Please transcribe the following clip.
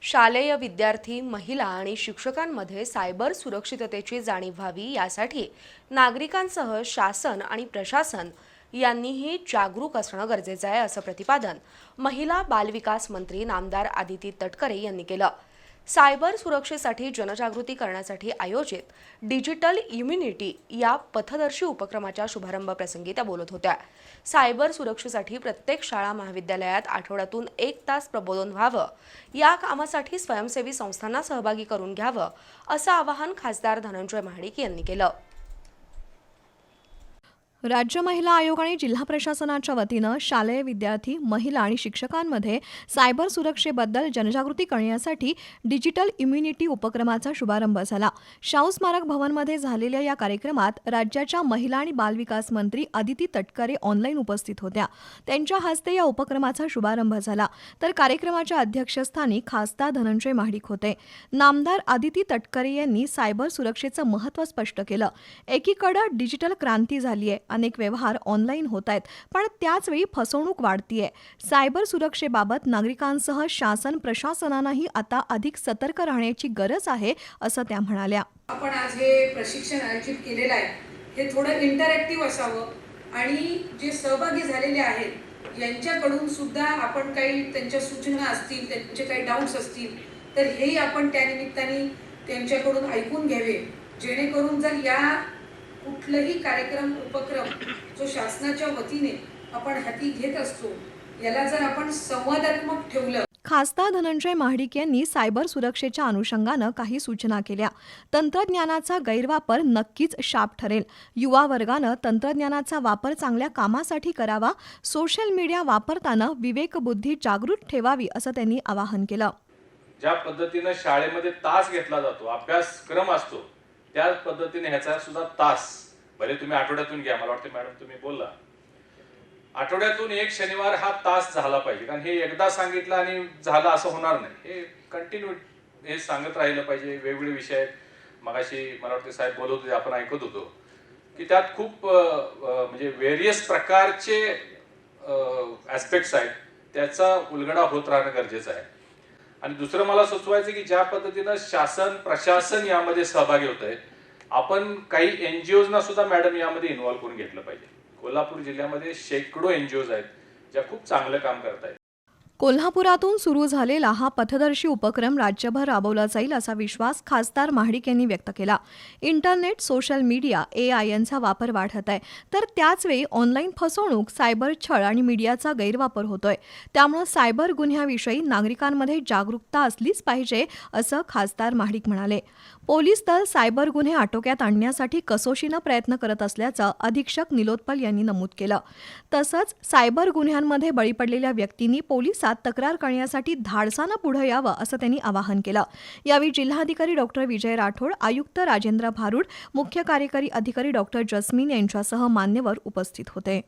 शालेय विद्यार्थी, महिला आणि शिक्षकांमध्ये सायबर सुरक्षिततेची जाणीव व्हावी यासाठी नागरिकांसह शासन आणि प्रशासन यांनीही जागरूक असणं गरजेचं आहे, असं प्रतिपादन महिला बालविकास मंत्री नामदार आदिती तटकरे यांनी केलं। सायबर सुरक्षेसाठी जनजागृती करण्यासाठी आयोजित डिजिटल इम्युनिटी या पथदर्शी उपक्रमाच्या शुभारंभ प्रसंगी त्या बोलत होत्या। सायबर सुरक्षेसाठी प्रत्येक शाळा महाविद्यालयात आठवड्यातून 1 तास प्रबोधन व्हावं, या कामासाठी स्वयंसेवी संस्थांना सहभागी करून घ्यावं, असं आवाहन खासदार धनंजय महाडिक यांनी केलं। राज्य महिला आयोग आणि जिल्हा प्रशासनाच्या वतीनं शालेय विद्यार्थी, महिला आणि शिक्षकांमध्ये सायबर सुरक्षेबद्दल जनजागृती करण्यासाठी डिजिटल इम्युनिटी उपक्रमाचा शुभारंभ झाला। शाहू स्मारक भवनमध्ये झालेल्या या कार्यक्रमात राज्याच्या महिला आणि बालविकास मंत्री आदिती तटकरे ऑनलाईन उपस्थित होत्या। त्यांच्या हस्ते या उपक्रमाचा शुभारंभ झाला, तर कार्यक्रमाच्या अध्यक्षस्थानी खासदार धनंजय महाडिक होते। नामदार आदिती तटकरे यांनी सायबर सुरक्षेचं महत्त्व स्पष्ट केलं। एकीकडे डिजिटल क्रांती झाली आहे, अनेक व्यवहार ऑनलाईन होत आहेत, पण त्याचवेळी फसवणूक वाढतीये। सायबर सुरक्षेबाबत नागरिकांसह शासन प्रशासनानंही आता अधिक सतर्क राहण्याची गरज आहे, असं त्या म्हणाल्या। आपण आज हे प्रशिक्षण आयोजित केलेलं आहे, हे थोडं इंटरॅक्टिव्ह असावं आणि जे सहभागी झालेले आहेत यांच्याकडून सुद्धा आपण काही त्यांच्या सूचना असतील, त्यांचे काही डाऊट्स असतील तर हेही आपण त्या निमित्ताने त्यांच्याकडून ऐकून घ्यावे, जेणेकरून जर या कुठलाही कार्यक्रम उपक्रम जो शासनाच्या वतीने आपण हाती घेत असतो याला जर आपण संवादात्मक ठेवलं। खासदार धनंजय महाडिक यांनी सायबर सुरक्षेच्या अनुषंगानं काही सूचना केल्या। तंत्रज्ञानाचा गैरवापर नक्कीच शाप ठरेल। युवा वर्गानं तंत्रज्ञानाचा वापर चांगल्या कामासाठी करावा। सोशल मीडिया वापरताना विवेकबुद्धी जागृत ठेवावी, असं त्यांनी आवाहन केलं। ज्या पद्धतीने शाळेमध्ये तास घेतला जातो, अभ्यासक्रम असतो, त्या पद्धतीने ह्याचा सुद्धा तास भले तुम्ही आठवड्यातून घ्या, मला वाटतं मॅडम तुम्ही बोलला आठवड्यातून एक शनिवार हा तास झाला पाहिजे, कारण हे एकदा सांगितलं आणि झालं असं होणार नाही, हे कंटिन्यू हे सांगत राहिलं पाहिजे। वेगवेगळे विषय मगाशी मला वाटतं साहेब बोलत होते, आपण ऐकत होतो की त्यात खूप म्हणजे व्हेरियस प्रकारचे ॲस्पेक्ट्स आहेत, त्याचा उलगडा होत राहणं गरजेचं आहे। आणि दुसरं मला सुचवायचं की ज्या पद्धतीनं शासन प्रशासन यामध्ये सहभागी होत आहे, आपण काही NGOs ना सुद्धा मॅडम यामध्ये इन्व्हॉल्व करून घेतलं पाहिजे। कोल्हापूर जिल्ह्यामध्ये शेकडो NGOs आहेत ज्या खूप चांगलं काम करत आहेत। कोल्हापुरातून सुरू झालेला हा पथदर्शी उपक्रम राज्यभर राबवला जाईल, असा विश्वास खासदार महाडिक यांनी व्यक्त केला। इंटरनेट, सोशल मीडिया, AI यांचा वापर वाढत आहे, तर त्याचवेळी ऑनलाईन फसवणूक, सायबर छळ आणि मीडियाचा गैरवापर होतोय। त्यामुळे सायबर गुन्ह्याविषयी नागरिकांमध्ये जागरूकता असलीच पाहिजे, असं खासदार महाडिक म्हणाले। पोलीस दल सायबर गुन्हे आटोक्यात आणण्यासाठी कसोशीनं प्रयत्न करत असल्याचं अधीक्षक निलोत्पल यांनी नमूद केलं। तसंच सायबर गुन्ह्यांमध्ये बळी पडलेल्या व्यक्तींनी पोलिसात तक्रार करण्यासाठी धाडसानं पुढे यावं, असं त्यांनी आवाहन केलं। यावेळी जिल्हाधिकारी डॉक्टर विजय राठोड, आयुक्त राजेंद्र भारुड, मुख्य कार्यकारी अधिकारी डॉक्टर जस्मीन यांच्यासह मान्यवर उपस्थित होते।